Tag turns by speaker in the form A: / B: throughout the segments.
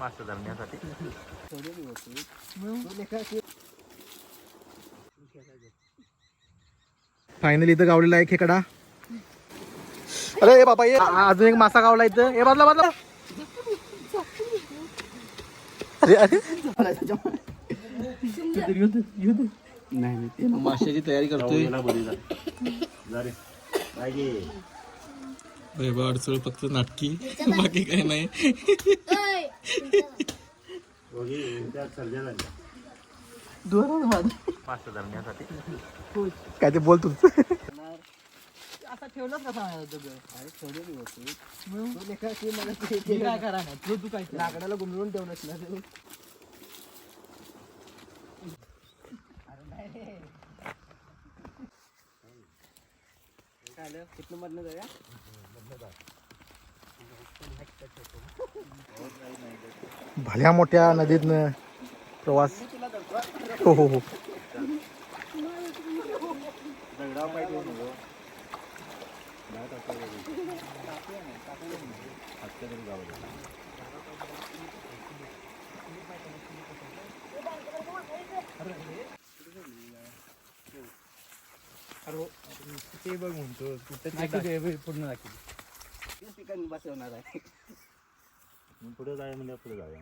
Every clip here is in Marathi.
A: मासे धरण्यासाठी.
B: फायनली इथं गावलेला आहे खेकडा. अरे बाबा ये अजून एक मासा गावला इथं. ए बाजला बाजला. अरे अरे नाही माशाची तयारी करतोय. अडचण फक्त नाटकी, बाकी काही नाही.
A: मासे धरण्यासाठी.
B: काय ते बोल तू.
C: आता ठेवलंच कसा ठेवलेली होती काय करा नाही तू काय लाकडाला गुंडळून ठेवलंस ना. किती मधनं जाऊया.
B: भल्या मोठ्या नदीतनं प्रवास. हो हो हो.
A: ते बघ म्हणतो
C: पूर्ण दाखवली बसवणार आहे.
A: पुढे जाय म्हणजे पुढे जाऊया.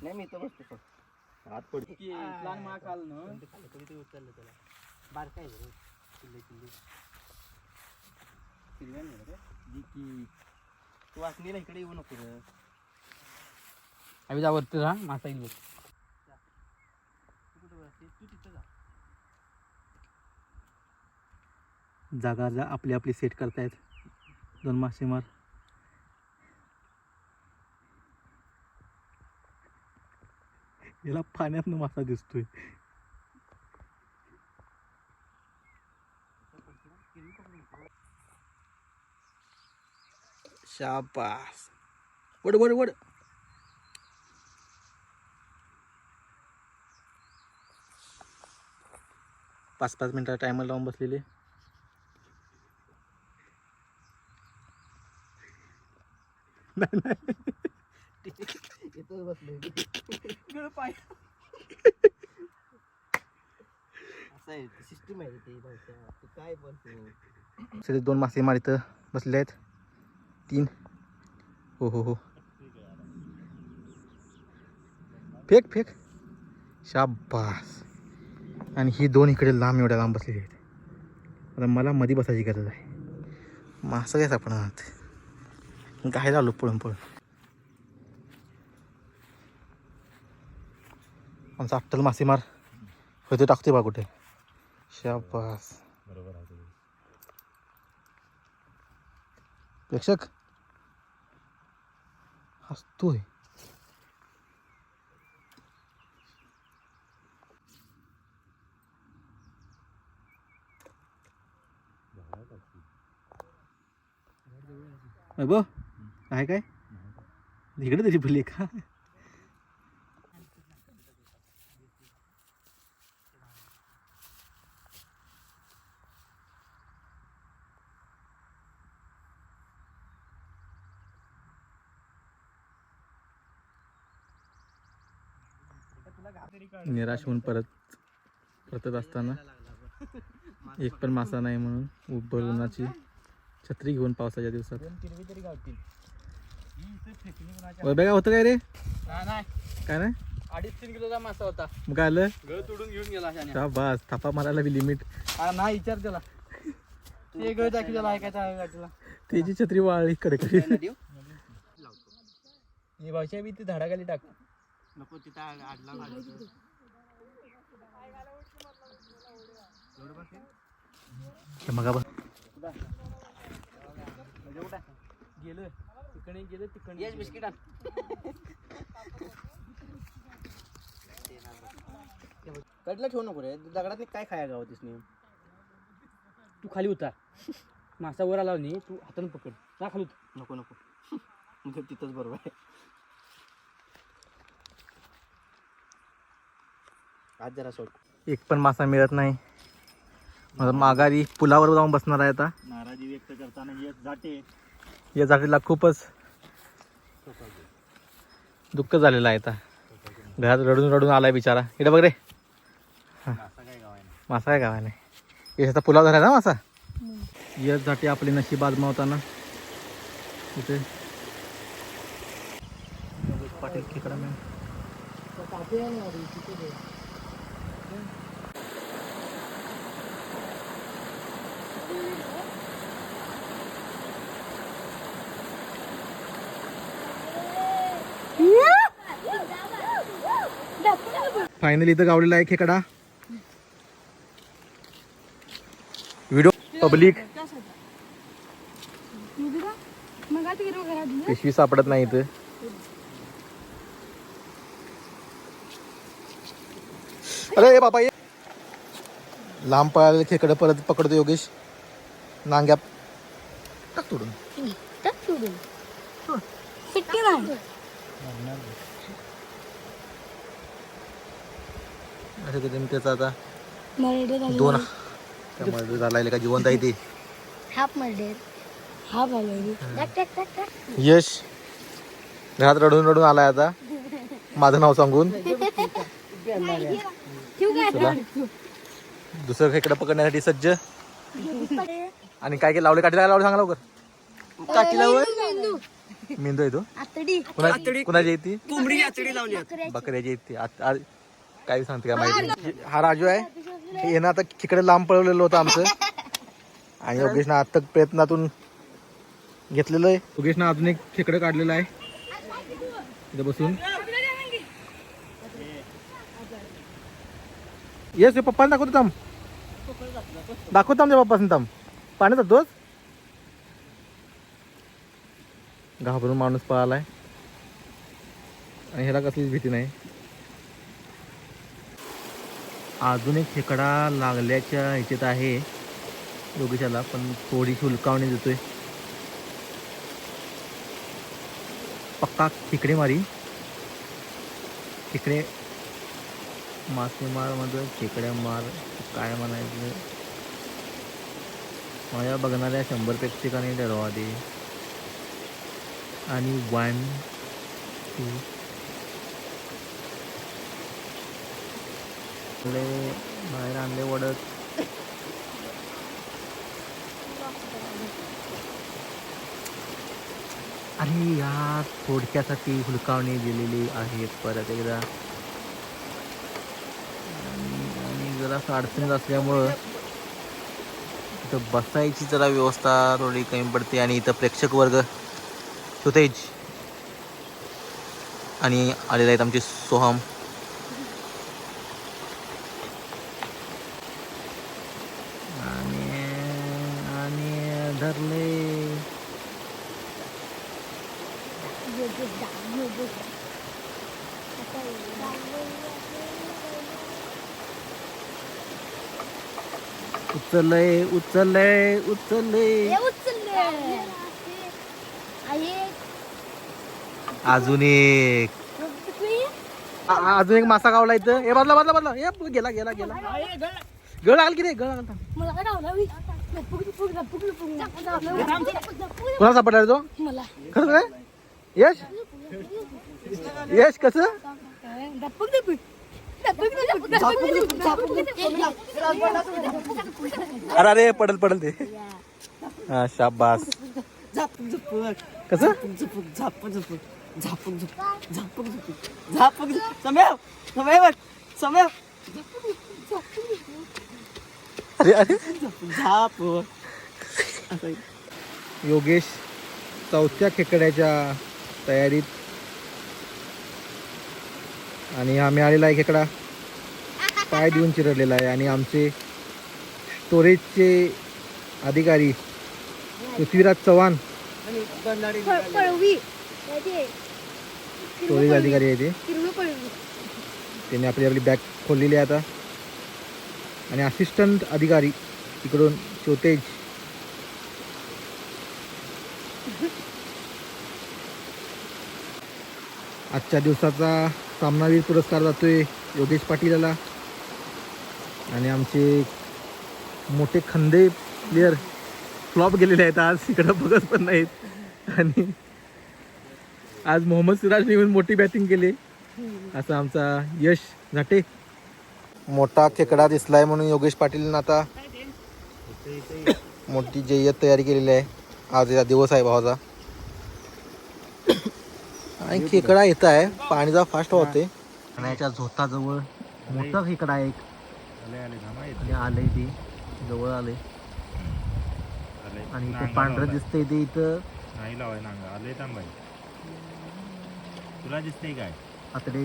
C: नाही मी तर बसतो
A: हात पड
C: प्लॅन मा खाल ना उचललं त्याला बार काय किल्ले किल्ले किल्ल्या नाही की तू वाचणीला इकडे येऊ नको रे. आम्ही जा वरती राहा मासा येईल. तू तिथं जा.
B: जागा आपली आपली सेट करतायत दोन मासेमार. याला पाण्यातनं मासा दिसतोय. शाबास. वड वड वड. पाच मिनिटं टायमर लावून बसलेले.
C: इथंच बसले पाय. असं आहे सिस्टीम आहे ते. तू काय बोलतो.
B: सगळे दोन मासेमार इथं बसले आहेत. 3. हो हो हो. Fake fake. शाबास. आणि ही दोन इकडे लांब एवढ्या लांब बसलेली आहेत. आता मला मध्ये बसायची गरज आहे. मासा काय सापडणार. काय झालो पळून पळून. आमचा अट्टल मासेमार होते टाकते बा कुठे. शाबास.
A: बरोबर आहे.
B: प्रेक्षक हसतोय. बघ आहे काय इकडे तरी बोलले का. निराश होऊन परतत असताना एक पण मासा नाही म्हणून उभर उन्हाची छत्री घेऊन पावसाच्या दिवसात. बघा होतं काय रे. काय नाही
C: 2.5-3 किलोचा मासा होता.
B: मग काय आलं.
C: गळ तोडून घेऊन गेला.
B: शाबास. थापा मारायला बी लिमिट.
C: नाही विचार त्याला ते गळ दाखी त्याला ऐकायचं गाठीला.
B: त्याची छत्री वाळली कडे.
C: भाषा बी ती झाडाखाली टाक नको तिथं आडला
B: मग
C: गेलं तिकडे गेलं तिकडे बिस्किट कडला ठेवू नको रे. दगडात काय खाया गावात नाही. तू खाली उतार. मासा वर आला नाही तू हातानं पकड. जा खाली उतर. नको नको तिथंच बरोबर आहे. आज जरा सोड.
B: एक पण मासा मिळत नाही. माझा माघारी पुलावर जाऊन बसणार आहे आता.
A: नाराजी व्यक्त करताना येत जाते.
B: या जातीला खूपच दुःख झालेलं आहे आता. घरात रडून रडून आलाय बिचारा. इकडे बघ रे. मासा काय गावा नाही. याचा पुलाव झाला ना मासा. यश जाते आपले नशीब आजमावताना. इथे पाटील खेकडा मिळून फायनली इथं गावलेला आहे खेकडा. Video public. पिशवी सापडत नाही इथं. अरे बाबा ये. लांब पळालेलं खेकडं परत पकडतो योगेश. नांग्या टाक तोडून. असे किती त्याचा आता 2 त्यामध्ये झाला का जिवंत आहे ती. यश घरात रडून रडून आलाय आता माझं नाव सांगून. चला दुसरं खेकडं पकडण्यासाठी सज्ज. आणि काय काय लावले काठीला लावले सांगा लवकर.
C: काठीलावर
B: मेंदू येतो कुणाची येते बकऱ्याची येते. काय सांगते का माहिती. हा राजू आहे. हे ना आता खेकडे लांब पळवलेलं होतं आमचं. आणि योगेशनं आता प्रयत्नातून घेतलेलं आहे. योगेशनं अजून एक खेकडं काढलेलं आहे इथं बसून. येस पप्पाने दाखवतो थांब. दाखवतो आमच्या पप्पाने थांब. पाण्यात जातोच. घाबरून माणूस पळालाय आणि ह्याला कसलीच भीती नाही. अजून एक खेकडा लागल्याच्या ह्याच्यात आहे योगेशाला. पण थोडी हुलकावणी देतोय. पक्का खेकडे मारी. खेकडे मासेमार मध्ये खेकड्या मार काय म्हणायचं. माझ्या बघणाऱ्या 100 प्रेक्षकांनी ठरवा दे. आणि 1 2 बाहेर आणले वडत. आणि या थोडक्यासाठी हुलकावणी दिलेली आहे परत एकदा. आणि जरा अडचणीत असल्यामुळं इथं बसायची जरा व्यवस्था थोडी कमी पडते. आणि इथं प्रेक्षक वर्ग सुतेज आणि आलेले आहेत आमचे सोहम. आणि धरले. उचलले उचलले उचलले. अजून एक मासा गावला इथं. हे बदला बदला बदला. हे गेला गेला गेला. गळ आल की रे. गळ आल. कोणा सापडला तो खरं काय. यश यश कसं. अरे अरे पडल पडल ते. हा शाबास. कसं अरे अरे योगेश 4थ्या खेकड्याच्या तयारीत. आणि हा मिळालेला आहे खेकडा. पाय देऊन चिरडलेला आहे. आणि आमचे स्टोरेजचे अधिकारी पृथ्वीराज चव्हाण स्टोरेज अधिकारी आहे ते. त्यांनी आपली बॅग खोललेली आहे आता. आणि असिस्टंट अधिकारी इकडून चोतेज. आजच्या दिवसाचा सामनावीर पुरस्कार जातोय योगेश पाटील याला. आणि आमचे मोठे खंदे प्लेयर फ्लॉप गेलेले आहेत आज. इकडं बघत पण नाहीत. आणि आज मोहम्मद सिराजने येऊन मोठी बॅटिंग केली असं आमचा यश झाटे. मोठा खेकडा दिसलाय म्हणून योगेश पाटील आता मोठी जय्यत तयारी केलेली आहे. आज या दिवस आहे भावाचा. आणि खेकडा येत आहे, पाणीचा फास्ट होते. पाण्याच्या झोताजवळ मोठा खेकडा आहे एक. आणि आलंय ते जवळ आलंय आणि इथे पांढरं दिसतंय ते इथं.
A: नाही लावाय नांगा आले थांबाय. तुला दिसतंय काय
B: आतडे